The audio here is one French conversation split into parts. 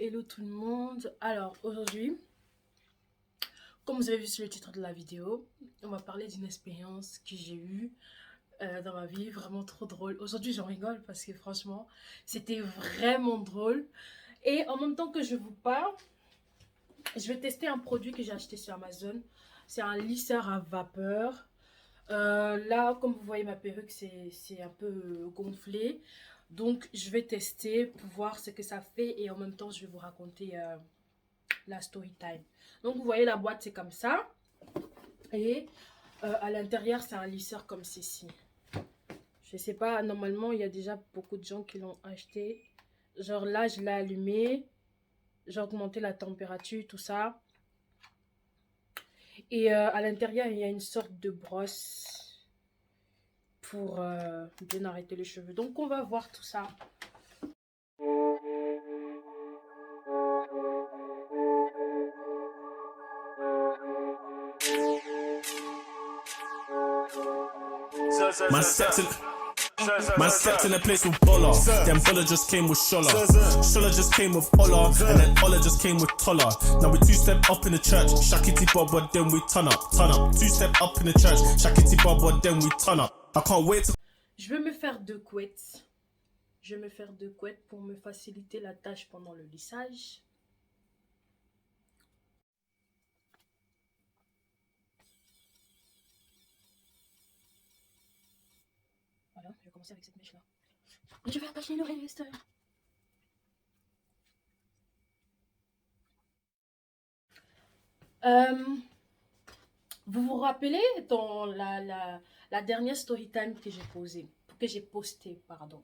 Hello tout le monde. Alors aujourd'hui, comme vous avez vu sur le titre de la vidéo, on va parler d'une expérience que j'ai eue dans ma vie, vraiment trop drôle. Aujourd'hui j'en rigole parce que franchement, c'était vraiment drôle. Et en même temps que je vous parle, je vais tester un produit que j'ai acheté sur Amazon. C'est un lisseur à vapeur. Là, comme vous voyez, ma perruque, c'est un peu gonflé. Donc, je vais tester pour voir ce que ça fait et en même temps, je vais vous raconter la story time. Donc, vous voyez, la boîte, c'est comme ça. Et à l'intérieur, c'est un lisseur comme ceci. Je sais pas, normalement, il y a déjà beaucoup de gens qui l'ont acheté. Genre là, je l'ai allumé. J'ai augmenté la température, tout ça. Et à l'intérieur, il y a une sorte de brosse pour bien arrêter les cheveux. Donc, on va voir tout ça. Man stepped in a place with Bolla. Then Bolla just came with Sholla. Sholla just came with Ola. And then Ola just came with Tolla. Now we two-step up in the church. Shakity Baba, then we turn up, turn up. Two-step up in the church. Shakity Baba, then we turn up. I can't wait to... Je vais me faire deux couettes. Je vais me faire deux couettes pour me faciliter la tâche pendant le lissage. Voilà, je vais commencer avec cette mèche-là. Je vais attacher le reste. Vous vous rappelez dans la dernière story time que j'ai postée, pardon.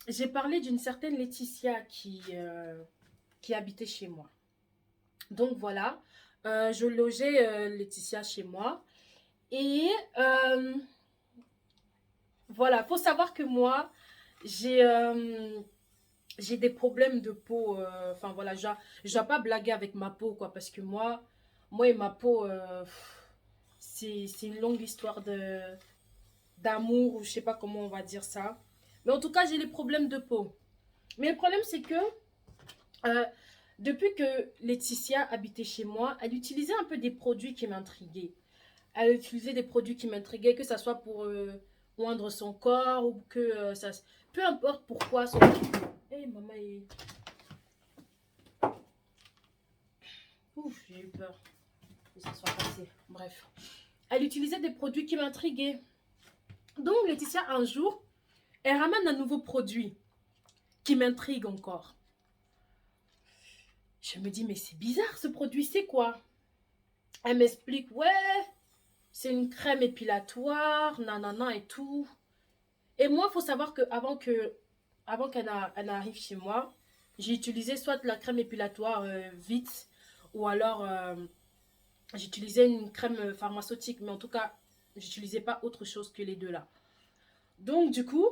J'ai parlé d'une certaine Laetitia qui habitait chez moi. Donc voilà, je logeais Laetitia chez moi. Et voilà, faut savoir que moi, j'ai des problèmes de peau. Enfin voilà, je dois pas blaguer avec ma peau, quoi, parce que moi et ma peau, c'est une longue histoire d'amour, ou je sais pas comment on va dire ça. Mais en tout cas, j'ai les problèmes de peau. Mais le problème, c'est que depuis que Laetitia habitait chez moi, elle utilisait un peu des produits qui m'intriguaient. Elle utilisait des produits qui m'intriguaient, que ça soit pour oindre son corps ou que ça... Peu importe pourquoi son... Hey, maman, ouf, j'ai eu peur que ça soit passé. Bref. Elle utilisait des produits qui m'intriguaient. Donc, Laetitia, un jour, elle ramène un nouveau produit qui m'intrigue encore. Je me dis, mais c'est bizarre ce produit, c'est quoi? Elle m'explique, ouais, c'est une crème épilatoire, nanana et tout. Et moi, il faut savoir qu'avant qu'elle arrive chez moi, j'ai utilisé soit la crème épilatoire vite, ou alors j'utilisais une crème pharmaceutique, mais en tout cas, j'utilisais pas autre chose que les deux là. Donc du coup,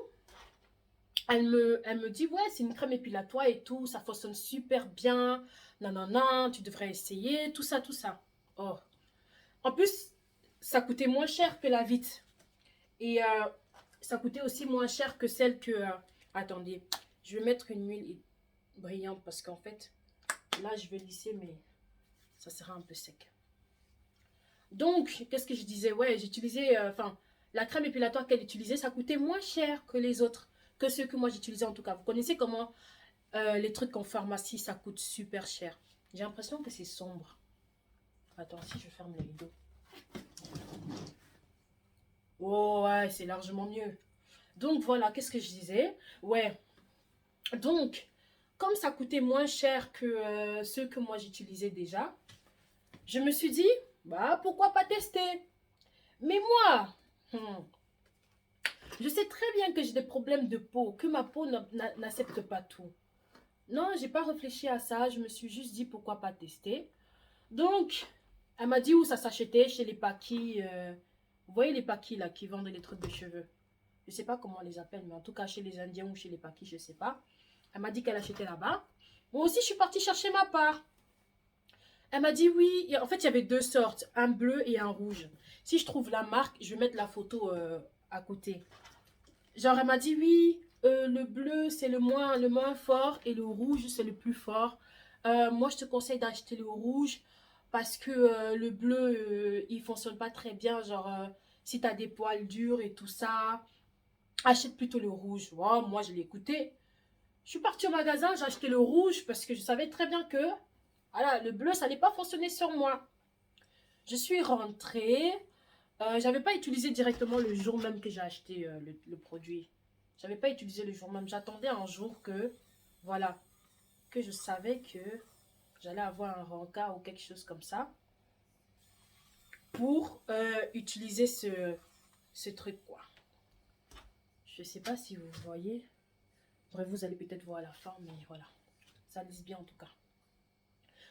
elle me dit, ouais, c'est une crème épilatoire et tout, ça fonctionne super bien, nanana, tu devrais essayer, tout ça, tout ça. Oh. En plus, ça coûtait moins cher que la vite. Et ça coûtait aussi moins cher que celle que... attendez, je vais mettre une huile brillante parce qu'en fait, là, je vais lisser, mais ça sera un peu sec. Donc, qu'est-ce que je disais? Ouais, j'utilisais... Enfin, la crème épilatoire qu'elle utilisait, ça coûtait moins cher que les autres. Que ceux que moi j'utilisais en tout cas. Vous connaissez comment les trucs en pharmacie, ça coûte super cher. J'ai l'impression que c'est sombre. Attends, si je ferme les rideaux. Oh ouais, c'est largement mieux. Donc voilà, qu'est-ce que je disais? Ouais, donc, comme ça coûtait moins cher que ceux que moi j'utilisais déjà, je me suis dit, bah pourquoi pas tester? Mais moi, je sais très bien que j'ai des problèmes de peau, que ma peau n'accepte pas tout. Non, j'ai pas réfléchi à ça, je me suis juste dit pourquoi pas tester. Donc, elle m'a dit où ça s'achetait, chez les paquis. Vous voyez les paquis là qui vendent les trucs de cheveux. Je sais pas comment on les appelle, mais en tout cas chez les Indiens ou chez les paquis, je sais pas. Elle m'a dit qu'elle achetait là-bas. Moi aussi, je suis partie chercher ma part. Elle m'a dit oui. Et en fait, il y avait deux sortes, un bleu et un rouge. Si je trouve la marque, je vais mettre la photo à côté. Genre, elle m'a dit oui, Le bleu, c'est le moins fort et le rouge, c'est le plus fort. Moi, je te conseille d'acheter le rouge parce que le bleu, il fonctionne pas très bien. Genre, si tu as des poils durs et tout ça, achète plutôt le rouge. Oh, moi, je l'ai écouté. Je suis partie au magasin, j'ai acheté le rouge parce que je savais très bien que voilà, le bleu, ça n'allait pas fonctionner sur moi. Je suis rentrée. J'avais pas utilisé directement le jour même que j'ai acheté le produit. J'avais pas utilisé le jour même. J'attendais un jour que, voilà, que je savais que j'allais avoir un rencard ou quelque chose comme ça pour utiliser ce truc, quoi. Je sais pas si vous voyez. Bref, vous allez peut-être voir à la fin, mais voilà. Ça lisse bien en tout cas.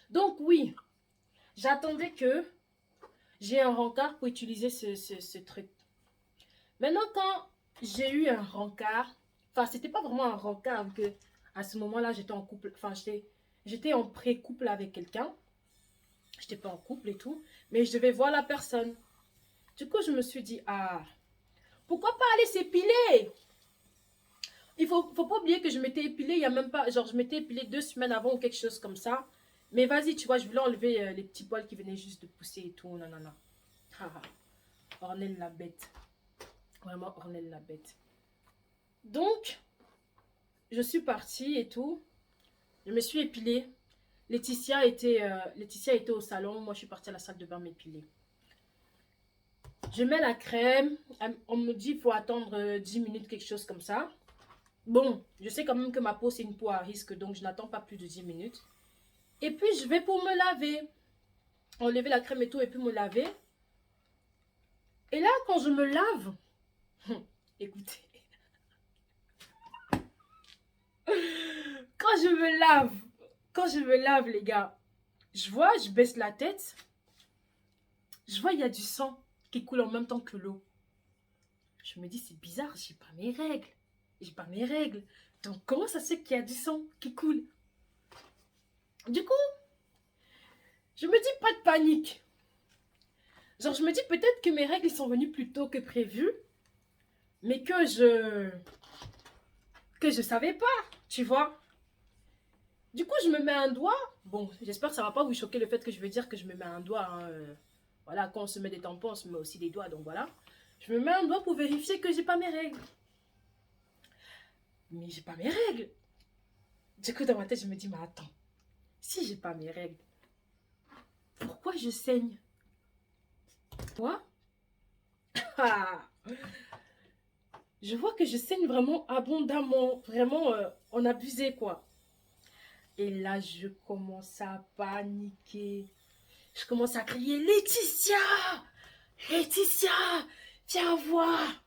Donc oui, j'attendais que j'ai un rencard pour utiliser ce truc. Maintenant, quand j'ai eu un rencard, enfin, c'était pas vraiment un rencard, vu que à ce moment-là, j'étais en couple, enfin, j'étais en pré-couple avec quelqu'un. J'étais pas en couple et tout, mais je devais voir la personne. Du coup, je me suis dit, ah, pourquoi pas aller s'épiler? Il faut pas oublier que je m'étais épilée, il y a même pas, genre, je m'étais épilée 2 semaines avant ou quelque chose comme ça. Mais vas-y, tu vois, je voulais enlever les petits poils qui venaient juste de pousser et tout, non, non, non. Ah, ah. Ornelle la bête. Vraiment, Ornelle la bête. Donc, je suis partie et tout. Je me suis épilée. Laetitia était au salon. Moi, je suis partie à la salle de bain m'épiler. Je mets la crème. On me dit qu'il faut attendre 10 minutes, quelque chose comme ça. Bon, je sais quand même que ma peau, c'est une peau à risque. Donc, je n'attends pas plus de 10 minutes. Et puis, je vais pour me laver. Enlever la crème et tout, et puis me laver. Et là, quand je me lave... écoutez... Quand je me lave, les gars, je baisse la tête, je vois, il y a du sang qui coule en même temps que l'eau. Je me dis, c'est bizarre, j'ai pas mes règles. J'ai pas mes règles. Donc, comment ça se fait qu'il y a du sang qui coule? Du coup, je me dis, pas de panique. Genre, je me dis peut-être que mes règles sont venues plus tôt que prévu, mais que je savais pas, tu vois. Du coup, je me mets un doigt. Bon, j'espère que ça va pas vous choquer le fait que je veux dire que je me mets un doigt. Hein. Voilà, quand on se met des tampons, on se met aussi des doigts. Donc voilà. Je me mets un doigt pour vérifier que j'ai pas mes règles. Mais j'ai pas mes règles. Du coup, dans ma tête, je me dis, mais attends. Si j'ai pas mes règles, pourquoi je saigne? Quoi? Je vois que je saigne vraiment abondamment. Vraiment, on abusait, quoi. Et là, je commence à paniquer. Je commence à crier, Laetitia! Laetitia! Viens voir!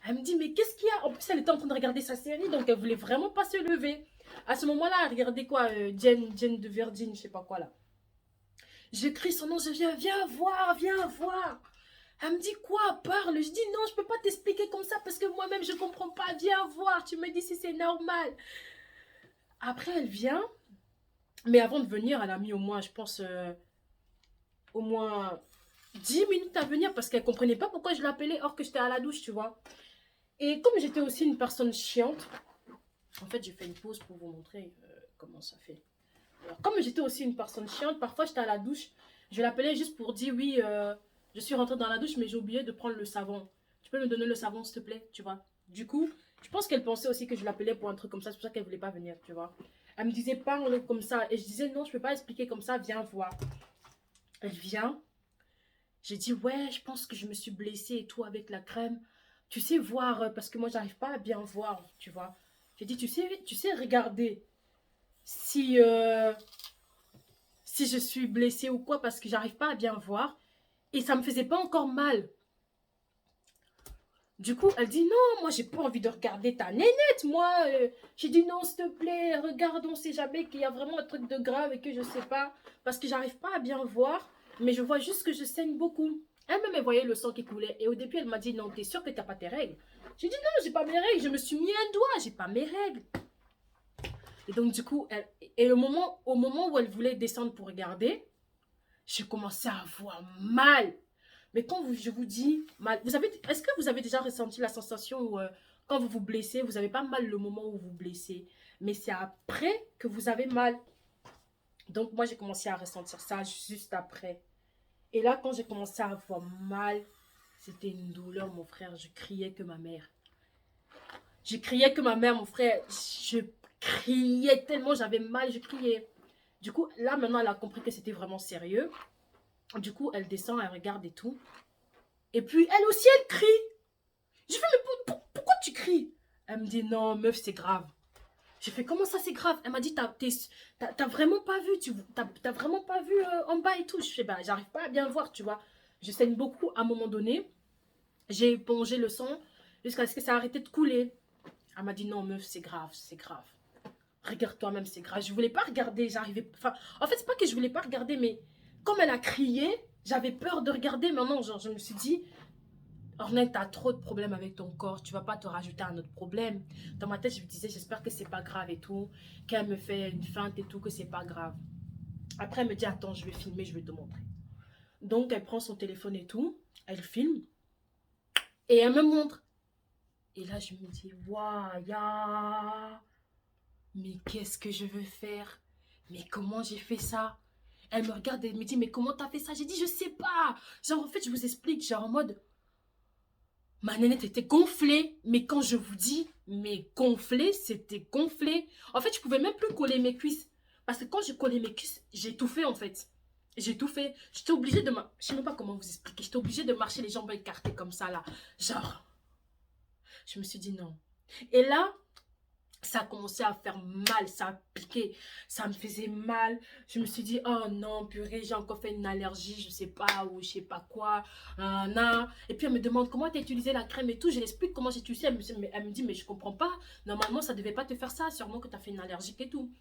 Elle me dit, mais qu'est-ce qu'il y a? En plus, elle était en train de regarder sa série, donc elle voulait vraiment pas se lever. À ce moment-là, elle regardait quoi? Jane de Virgin, je sais pas quoi là. Je crie son nom, je viens voir, viens voir. Elle me dit quoi? Parle. Je dis non, je peux pas t'expliquer comme ça parce que moi-même je comprends pas. Viens voir, tu me dis si c'est normal. Après, elle vient. Mais avant de venir, elle a mis au moins, je pense, au moins 10 minutes à venir parce qu'elle comprenait pas pourquoi je l'appelais or que j'étais à la douche, tu vois. Et comme j'étais aussi une personne chiante, en fait, j'ai fait une pause pour vous montrer comment ça fait. Alors, comme j'étais aussi une personne chiante, parfois j'étais à la douche, je l'appelais juste pour dire oui, je suis rentrée dans la douche, mais j'ai oublié de prendre le savon. Tu peux me donner le savon, s'il te plaît, tu vois. Du coup, je pense qu'elle pensait aussi que je l'appelais pour un truc comme ça, c'est pour ça qu'elle voulait pas venir, tu vois. Elle me disait parle comme ça, et je disais non, je peux pas expliquer comme ça, viens voir. Elle vient. J'ai dit ouais, je pense que je me suis blessée et tout avec la crème. Tu sais voir, parce que moi j'arrive pas à bien voir, tu vois. J'ai dit tu sais regarder si si je suis blessée ou quoi parce que j'arrive pas à bien voir et ça me faisait pas encore mal. Du coup, elle dit non, moi j'ai pas envie de regarder ta nénette, moi. J'ai dit non, s'il te plaît, regarde, on sait jamais qu'il y a vraiment un truc de grave et que je sais pas parce que j'arrive pas à bien voir, mais je vois juste que je saigne beaucoup. Elle-même, elle voyait le sang qui coulait et au début, elle m'a dit non, t'es sûre que t'as pas tes règles? J'ai dit non, j'ai pas mes règles, je me suis mis un doigt, j'ai pas mes règles. Et donc, du coup, au moment où elle voulait descendre pour regarder, j'ai commencé à avoir mal. Mais quand je vous dis mal, est-ce que vous avez déjà ressenti la sensation où Quand vous vous blessez, vous n'avez pas mal le moment où vous vous blessez. Mais c'est après que vous avez mal. Donc, moi, j'ai commencé à ressentir ça juste après. Et là, quand j'ai commencé à avoir mal, c'était une douleur, mon frère. Je criais que ma mère. Je criais que ma mère, mon frère. Je criais tellement, j'avais mal, je criais. Du coup, là, maintenant, elle a compris que c'était vraiment sérieux. Du coup, elle descend, elle regarde et tout. Et puis, elle aussi, elle crie. Je fais, mais pourquoi tu cries? Elle me dit, non, meuf, c'est grave. J'ai fait, comment ça, c'est grave? Elle m'a dit, t'as vraiment pas vu, t'as vraiment pas vu en bas et tout. Je fais, bah, j'arrive pas à bien voir, tu vois. Je saigne beaucoup à un moment donné. J'ai épongé le sang jusqu'à ce que ça arrêtait de couler. Elle m'a dit, non, meuf, c'est grave, c'est grave. Regarde toi-même, c'est grave. Je voulais pas regarder, j'arrivais. Enfin, en fait, c'est pas que je voulais pas regarder, mais comme elle a crié, j'avais peur de regarder. Maintenant, genre, je me suis dit, Ornette, t'as trop de problèmes avec ton corps, tu vas pas te rajouter un autre problème. Dans ma tête, je me disais, j'espère que c'est pas grave et tout, qu'elle me fait une feinte et tout, que c'est pas grave. Après, elle me dit, attends, je vais filmer, je vais te montrer. Donc, elle prend son téléphone et tout, elle filme, et elle me montre. Et là, je me dis, waouh, ya, mais qu'est-ce que je veux faire? Mais comment j'ai fait ça? Elle me regarde et me dit, mais comment t'as fait ça? J'ai dit, je sais pas. Genre, en fait, je vous explique, genre en mode, ma nénette était gonflée, mais quand je vous dis, mais gonflée, c'était gonflé. En fait, je pouvais même plus coller mes cuisses. Parce que quand je collais mes cuisses, j'ai tout fait en fait. J'ai tout fait. J'étais obligée de... Je sais même pas comment vous expliquer. J'étais obligée de marcher les jambes écartées comme ça là. Genre, je me suis dit non. Et là, ça a commencé à faire mal, ça a piqué, ça me faisait mal. Je me suis dit, oh non, purée, j'ai encore fait une allergie, je sais pas, ou je sais pas quoi. Non. Et puis elle me demande comment tu as utilisé la crème et tout. Je l'explique comment j'ai utilisé. Elle me dit, mais je comprends pas. Normalement, ça devait pas te faire ça. Sûrement que tu as fait une allergie et tout.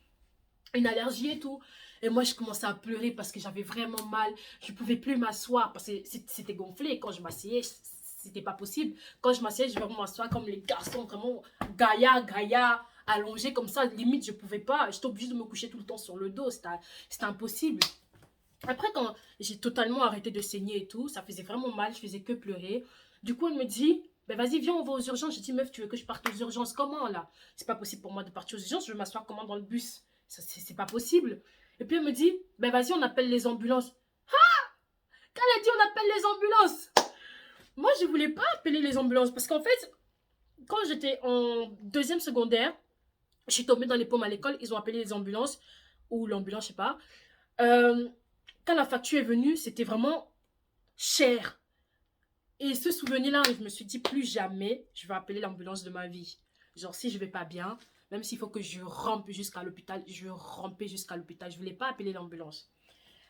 Une allergie et tout. Et moi, je commençais à pleurer parce que j'avais vraiment mal. Je pouvais plus m'asseoir parce que c'était gonflé. Quand je m'asseyais, c'était pas possible. Quand je m'asseyais, je vais m'asseoir comme les garçons, vraiment gaïa, allongé comme ça. Limite, je pouvais pas. J'étais obligée de me coucher tout le temps sur le dos. C'était impossible. Après, quand j'ai totalement arrêté de saigner et tout, ça faisait vraiment mal. Je faisais que pleurer. Du coup, elle me dit, ben vas-y, viens, on va aux urgences. J'ai dit, meuf, tu veux que je parte aux urgences? Comment là? C'est pas possible pour moi de partir aux urgences. Je vais m'asseoir comment dans le bus? C'est pas possible. Et puis elle me dit, ben vas-y, on appelle les ambulances. Quand elle a dit, on appelle les ambulances. Moi, je voulais pas appeler les ambulances parce qu'en fait, quand j'étais en deuxième secondaire, je suis tombée dans les pommes à l'école, ils ont appelé les ambulances, ou l'ambulance, je sais pas. Quand la facture est venue, c'était vraiment cher. Et ce souvenir-là, je me suis dit, plus jamais, je vais appeler l'ambulance de ma vie. Genre, si je vais pas bien, même s'il faut que je rampe jusqu'à l'hôpital, je vais ramper jusqu'à l'hôpital. Je voulais pas appeler l'ambulance.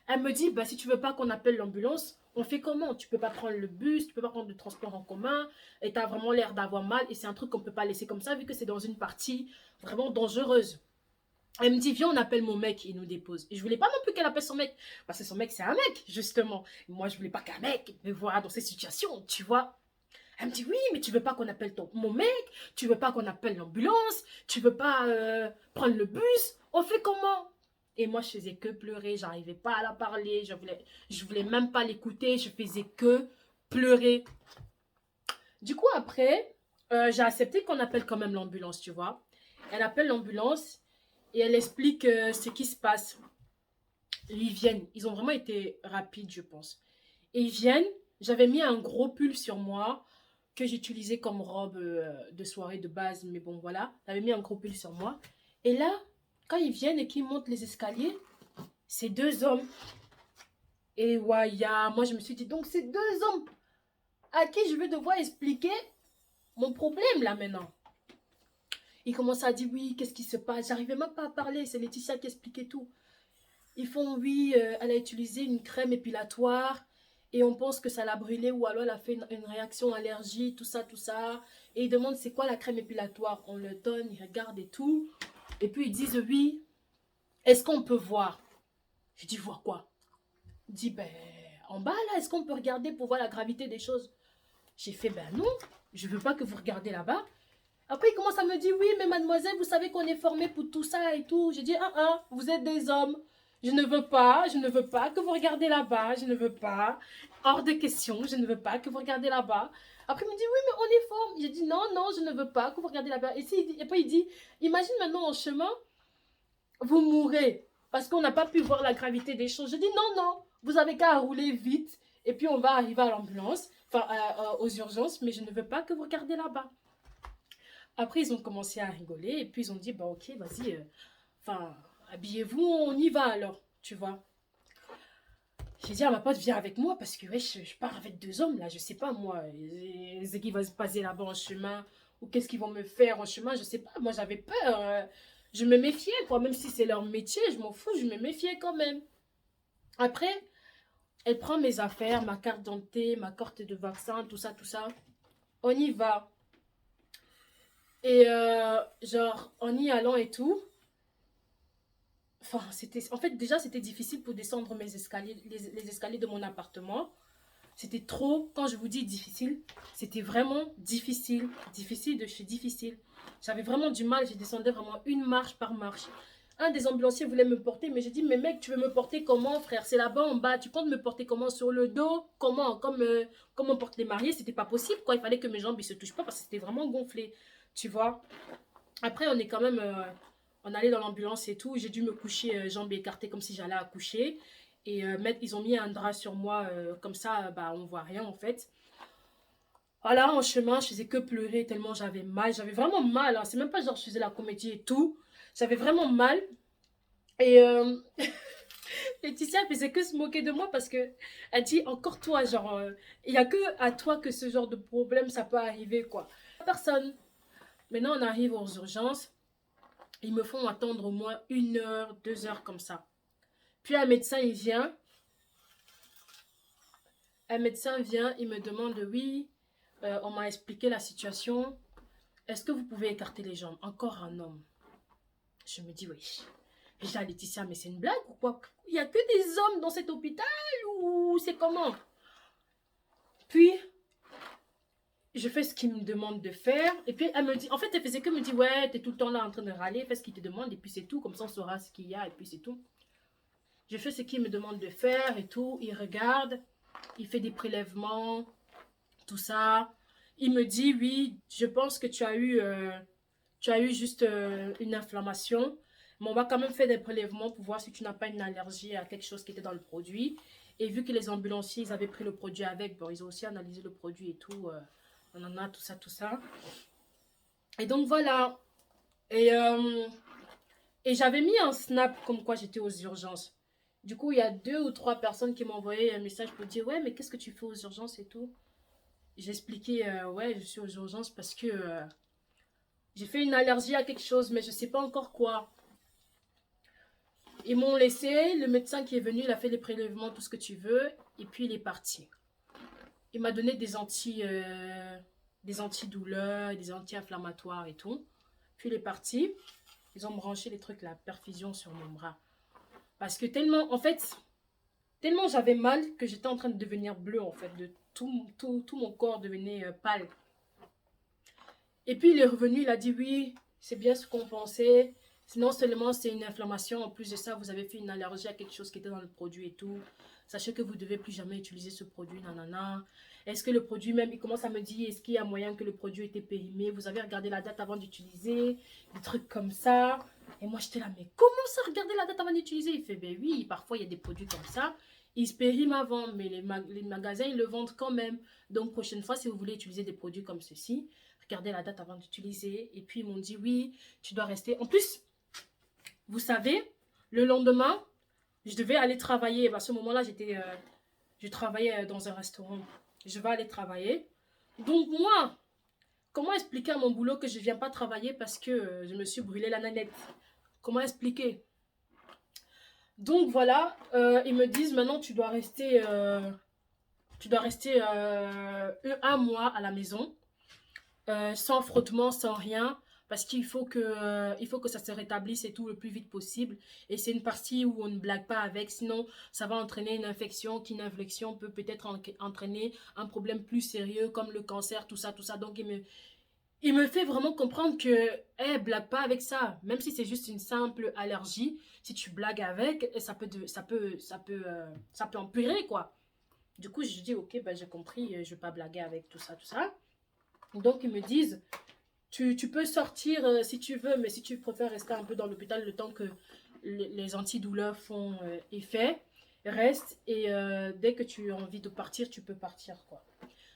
Elle me dit, bah, si tu veux pas qu'on appelle l'ambulance, on fait comment? Tu peux pas prendre le bus, tu peux pas prendre le transport en commun, et tu as vraiment l'air d'avoir mal, et c'est un truc qu'on peut pas laisser comme ça, vu que c'est dans une partie vraiment dangereuse. Elle me dit, viens, on appelle mon mec, il nous dépose. Et je voulais pas non plus qu'elle appelle son mec, parce que son mec, c'est un mec, justement. Et moi, je voulais pas qu'un mec me voie dans cette situation, tu vois. Elle me dit, oui, mais tu veux pas qu'on appelle mon mec, tu veux pas qu'on appelle l'ambulance, tu veux pas prendre le bus, on fait comment? Et moi, je faisais que pleurer, j'arrivais pas à la parler, je voulais même pas l'écouter, je faisais que pleurer. Du coup, après, j'ai accepté qu'on appelle quand même l'ambulance, tu vois. Elle appelle l'ambulance et elle explique ce qui se passe. Ils viennent, ils ont vraiment été rapides, je pense. Et ils viennent, j'avais mis un gros pull sur moi que j'utilisais comme robe de soirée de base, mais bon, voilà. J'avais mis un gros pull sur moi. Et là, quand ils viennent et qu'ils montent les escaliers, c'est deux hommes. Et waya, moi je me suis dit, donc c'est deux hommes à qui je vais devoir expliquer mon problème là maintenant. Ils commencent à dire, oui, qu'est-ce qui se passe? J'arrivais même pas à parler, c'est Laetitia qui expliquait tout. Ils font, oui, elle a utilisé une crème épilatoire et on pense que ça l'a brûlée ou alors elle a fait une réaction allergie, tout ça, tout ça. Et ils demandent, c'est quoi la crème épilatoire? On le donne, ils regardent et tout. Et puis ils disent, oui, est-ce qu'on peut voir? Je dis, voir quoi? Il dit, ben, en bas là, est-ce qu'on peut regarder pour voir la gravité des choses? J'ai fait, ben non, je veux pas que vous regardez là-bas. Après, il commence à me dire, oui, mais mademoiselle, vous savez qu'on est formé pour tout ça et tout. J'ai dit, vous êtes des hommes. Je ne veux pas que vous regardez là-bas, je ne veux pas. Hors de question, je ne veux pas que vous regardez là-bas. Après, il me dit, oui, mais on est fort. J'ai dit, non, non, je ne veux pas que vous regardiez là-bas. Et après, il dit, imagine maintenant en chemin, vous mourrez parce qu'on n'a pas pu voir la gravité des choses. Je dis, non, non, vous avez qu'à rouler vite et puis on va arriver à l'ambulance, enfin, aux urgences, mais je ne veux pas que vous regardiez là-bas. Après, ils ont commencé à rigoler et puis ils ont dit, bah, ok, vas-y, enfin, habillez-vous, on y va alors, tu vois. J'ai dit à ma pote, viens avec moi parce que ouais, je pars avec 2 hommes là, je sais pas moi, ce qui va se passer là-bas en chemin ou qu'est-ce qu'ils vont me faire en chemin, je sais pas. Moi j'avais peur, je me méfiais quoi, même si c'est leur métier, je m'en fous, je me méfiais quand même. Après, elle prend mes affaires, ma carte d'identité, ma carte de vaccin, tout ça, tout ça. On y va. Et genre, en y allant et tout, enfin, en fait, déjà, c'était difficile pour descendre mes escaliers, les escaliers de mon appartement. C'était trop, quand je vous dis difficile, c'était vraiment difficile. Difficile de chez difficile. J'avais vraiment du mal, je descendais vraiment une marche par marche. Un des ambulanciers voulait me porter, mais j'ai dit, mais mec, tu veux me porter comment, frère? C'est là-bas en bas, tu comptes me porter comment? Sur le dos? Comment? Comme on porte les mariés, c'était pas possible, quoi. Il fallait que mes jambes ne se touchent pas parce que c'était vraiment gonflé, tu vois. Après, on est quand même... on allait dans l'ambulance et tout. J'ai dû me coucher jambes écartées comme si j'allais accoucher. Et ils ont mis un drap sur moi. Comme ça, bah, on voit rien en fait. Voilà, en chemin, je faisais que pleurer tellement j'avais mal. J'avais vraiment mal. Hein. C'est même pas genre je faisais la comédie et tout. J'avais vraiment mal. Et Laetitia elle faisait que se moquer de moi parce que elle dit encore toi, genre, il n'y a que à toi que ce genre de problème ça peut arriver quoi. Personne. Maintenant, on arrive aux urgences. Ils me font attendre au moins 1 heure, 2 heures comme ça. Puis un médecin, il vient. Un médecin vient, il me demande, oui, on m'a expliqué la situation. Est-ce que vous pouvez écarter les jambes? Encore un homme. Je me dis, oui. Et j'ai dit, Laetitia, mais c'est une blague ou quoi? Il n'y a que des hommes dans cet hôpital ou c'est comment? Puis, je fais ce qu'il me demande de faire. Et puis, elle me dit, en fait, elle faisait que me dire, ouais, t'es tout le temps là en train de râler, fais ce qu'il te demande et puis c'est tout. Comme ça, on saura ce qu'il y a et puis c'est tout. Je fais ce qu'il me demande de faire et tout. Il regarde, il fait des prélèvements, tout ça. Il me dit, oui, je pense que tu as eu juste une inflammation. Mais on va quand même faire des prélèvements pour voir si tu n'as pas une allergie à quelque chose qui était dans le produit. Et vu que les ambulanciers, ils avaient pris le produit avec, bon, ils ont aussi analysé le produit et tout. On en a tout ça, tout ça. Et donc voilà. Et j'avais mis un snap comme quoi j'étais aux urgences. Du coup, il y a 2 ou 3 personnes qui m'ont envoyé un message pour dire, ouais, mais qu'est-ce que tu fais aux urgences et tout. J'ai expliqué, ouais, je suis aux urgences parce que j'ai fait une allergie à quelque chose, mais je ne sais pas encore quoi. Ils m'ont laissé, le médecin qui est venu, il a fait les prélèvements, tout ce que tu veux, et puis il est parti. Il m'a donné des antidouleurs, des anti-inflammatoires et tout. Puis il est parti. Ils ont branché les trucs, la perfusion sur mon bras. Parce que tellement, en fait, tellement j'avais mal que j'étais en train de devenir bleue, en fait. De tout mon corps devenait pâle. Et puis il est revenu, il a dit oui, c'est bien ce qu'on pensait. Non seulement c'est une inflammation, en plus de ça, vous avez fait une allergie à quelque chose qui était dans le produit et tout. Sachez que vous ne devez plus jamais utiliser ce produit, nanana. Est-ce que le produit même, il commence à me dire, est-ce qu'il y a moyen que le produit était périmé? Vous avez regardé la date avant d'utiliser, des trucs comme ça. Et moi, j'étais là, mais comment ça, regarder la date avant d'utiliser? Il fait, ben oui, parfois, il y a des produits comme ça. Ils se périment avant, mais les magasins, ils le vendent quand même. Donc, prochaine fois, si vous voulez utiliser des produits comme ceci, regardez la date avant d'utiliser. Et puis, ils m'ont dit, oui, tu dois rester. En plus, vous savez, le lendemain, je devais aller travailler. À ce moment-là, je travaillais dans un restaurant. Je vais aller travailler. Donc, moi, comment expliquer à mon boulot que je ne viens pas travailler parce que je me suis brûlé la nanette? Comment expliquer? Donc, voilà, ils me disent maintenant, tu dois rester un mois à la maison, sans frottement, sans rien. Parce qu'il faut que ça se rétablisse et tout le plus vite possible. Et c'est une partie où on ne blague pas avec. Sinon, ça va entraîner une infection. Qu'une infection peut peut-être entraîner un problème plus sérieux comme le cancer, tout ça, tout ça. Donc, il me fait vraiment comprendre que, hey, blague pas avec ça. Même si c'est juste une simple allergie, si tu blagues avec, ça peut empirer, quoi. Du coup, je dis, ok, ben, j'ai compris, je ne vais pas blaguer avec tout ça, tout ça. Donc, ils me disent, tu peux sortir si tu veux, mais si tu préfères rester un peu dans l'hôpital le temps que les antidouleurs font effet, reste et dès que tu as envie de partir, tu peux partir, quoi.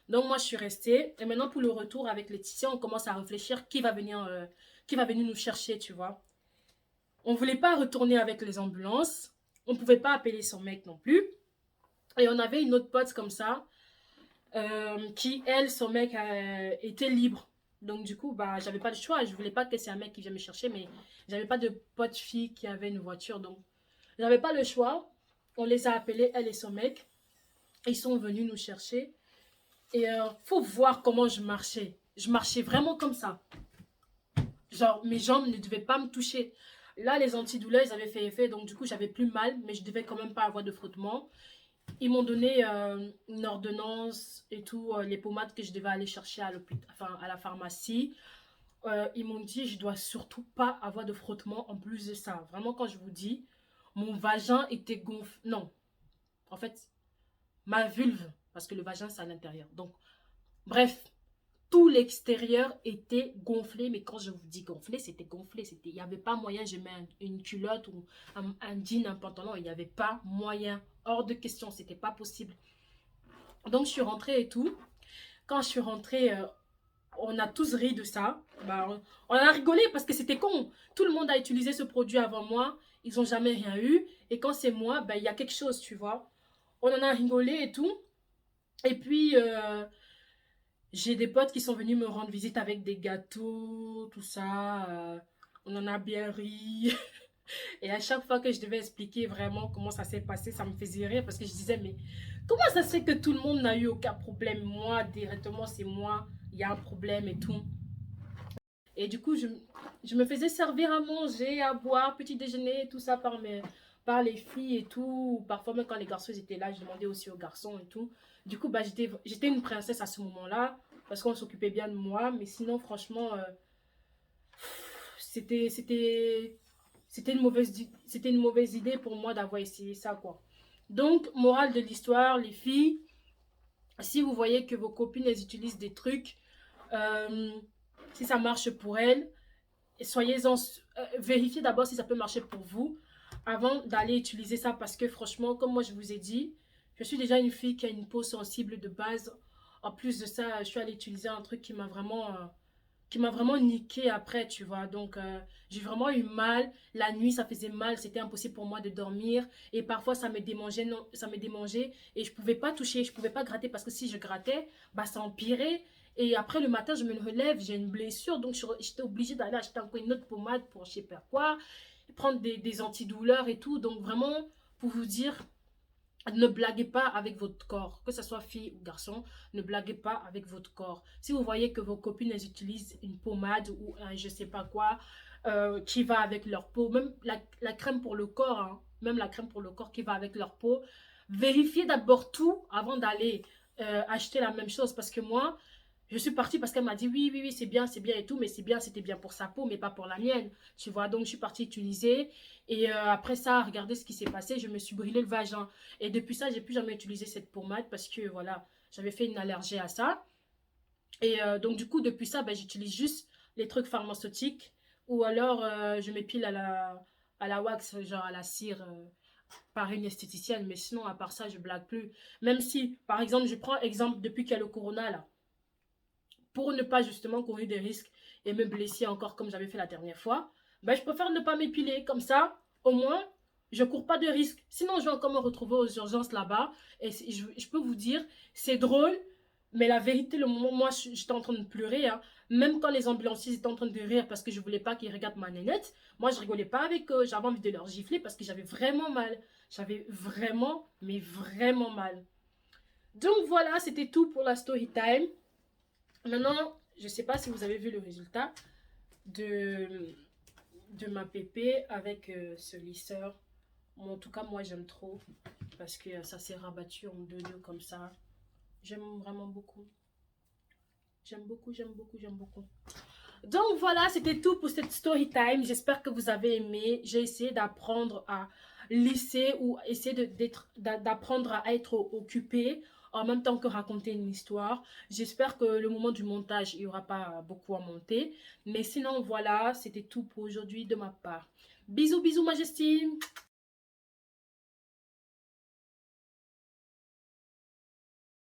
Donc, moi, je suis restée. Et maintenant, pour le retour avec Laetitia, on commence à réfléchir qui va venir nous chercher, tu vois. On ne voulait pas retourner avec les ambulances. On ne pouvait pas appeler son mec non plus. Et on avait une autre pote comme ça, qui, elle, son mec était libre. Donc, du coup, bah, j'avais pas le choix. Je voulais pas que c'est un mec qui vienne me chercher, mais j'avais pas de pote fille qui avait une voiture. Donc, j'avais pas le choix. On les a appelés, elle et son mec. Ils sont venus nous chercher. Et faut voir comment je marchais. Je marchais vraiment comme ça. Genre, mes jambes ne devaient pas me toucher. Là, les antidouleurs, ils avaient fait effet. Donc, du coup, j'avais plus mal, mais je devais quand même pas avoir de frottement. Ils m'ont donné une ordonnance et tout, les pommades que je devais aller chercher à l'hôpital, enfin, à la pharmacie. Ils m'ont dit, je dois surtout pas avoir de frottement en plus de ça. Vraiment, quand je vous dis, mon vagin était gonflé. Non, en fait, ma vulve, parce que le vagin, c'est à l'intérieur. Donc, bref, tout l'extérieur était gonflé. Mais quand je vous dis gonflé, c'était gonflé. Il n'y avait pas moyen, je mets une culotte ou un jean, un pantalon. Il n'y avait pas moyen. Hors de question, c'était pas possible. Donc, je suis rentrée et tout. Quand je suis rentrée, on a tous ri de ça. Bah, on a rigolé parce que c'était con. Tout le monde a utilisé ce produit avant moi. Ils n'ont jamais rien eu. Et quand c'est moi, bah, il y a quelque chose, tu vois. On en a rigolé et tout. Et puis, j'ai des potes qui sont venus me rendre visite avec des gâteaux, tout ça. On en a bien ri. Et à chaque fois que je devais expliquer vraiment comment ça s'est passé, ça me faisait rire parce que je disais, mais comment ça se fait que tout le monde n'a eu aucun problème? Moi, directement, c'est moi, il y a un problème et tout. Et du coup, je me faisais servir à manger, à boire, petit déjeuner, tout ça par les filles et tout. Parfois, même quand les garçons étaient là, je demandais aussi aux garçons et tout. Du coup, bah, j'étais une princesse à ce moment-là parce qu'on s'occupait bien de moi. Mais sinon, franchement, c'était c'était une mauvaise idée pour moi d'avoir essayé ça, quoi. Donc, morale de l'histoire, les filles, si vous voyez que vos copines, elles utilisent des trucs, euh, si ça marche pour elles, soyez-en, vérifiez d'abord si ça peut marcher pour vous avant d'aller utiliser ça parce que franchement, comme moi je vous ai dit, je suis déjà une fille qui a une peau sensible de base. En plus de ça, je suis allée utiliser un truc qui m'a vraiment niqué après, tu vois. Donc, j'ai vraiment eu mal. La nuit, ça faisait mal. C'était impossible pour moi de dormir. Et parfois, ça me démangeait, non, ça me démangeait. Et je pouvais pas toucher, je pouvais pas gratter parce que si je grattais, bah, ça empirait. Et après, le matin, je me relève, j'ai une blessure. Donc, j'étais obligée d'aller acheter encore une autre pommade pour je sais pas quoi. Prendre des antidouleurs et tout. Donc, vraiment, pour vous dire, ne blaguez pas avec votre corps, que ce soit fille ou garçon, ne blaguez pas avec votre corps. Si vous voyez que vos copines, elles utilisent une pommade ou un je sais pas quoi, qui va avec leur peau, même la crème pour le corps, hein, même la crème pour le corps qui va avec leur peau, vérifiez d'abord tout avant d'aller acheter la même chose. Parce que moi, je suis partie parce qu'elle m'a dit oui, oui, oui, c'est bien et tout, mais c'est bien, c'était bien pour sa peau, mais pas pour la mienne. Tu vois, donc je suis partie utiliser. Et après ça, regardez ce qui s'est passé, je me suis brûlé le vagin. Et depuis ça, j'ai plus jamais utilisé cette pommade parce que voilà, j'avais fait une allergie à ça. Et donc du coup, depuis ça, ben, j'utilise juste les trucs pharmaceutiques ou alors je m'épile à la wax, genre à la cire par une esthéticienne. Mais sinon, à part ça, je blague plus. Même si, par exemple, je prends exemple depuis qu'il y a le corona là pour ne pas justement courir des risques et me blesser encore comme j'avais fait la dernière fois, ben, je préfère ne pas m'épiler. Comme ça, au moins, je ne cours pas de risques. Sinon, je vais encore me retrouver aux urgences là-bas. Et je peux vous dire, c'est drôle, mais la vérité, le moment où moi, j'étais en train de pleurer, hein, même quand les ambulanciers étaient en train de rire parce que je ne voulais pas qu'ils regardent ma nénette, moi, je rigolais pas avec eux. J'avais envie de leur gifler parce que j'avais vraiment mal. J'avais vraiment, mais vraiment mal. Donc voilà, c'était tout pour la story time. Maintenant, je ne sais pas si vous avez vu le résultat de ma pépé avec ce lisseur. Bon, en tout cas, moi, j'aime trop parce que ça s'est rabattu en deux comme ça. J'aime vraiment beaucoup. J'aime beaucoup, j'aime beaucoup, j'aime beaucoup. Donc voilà, c'était tout pour cette story time. J'espère que vous avez aimé. J'ai essayé d'apprendre à lisser ou essayer d'apprendre à être occupé en même temps que raconter une histoire. J'espère que le moment du montage, il n'y aura pas beaucoup à monter. Mais sinon, voilà, c'était tout pour aujourd'hui de ma part. Bisous, bisous, Majesty.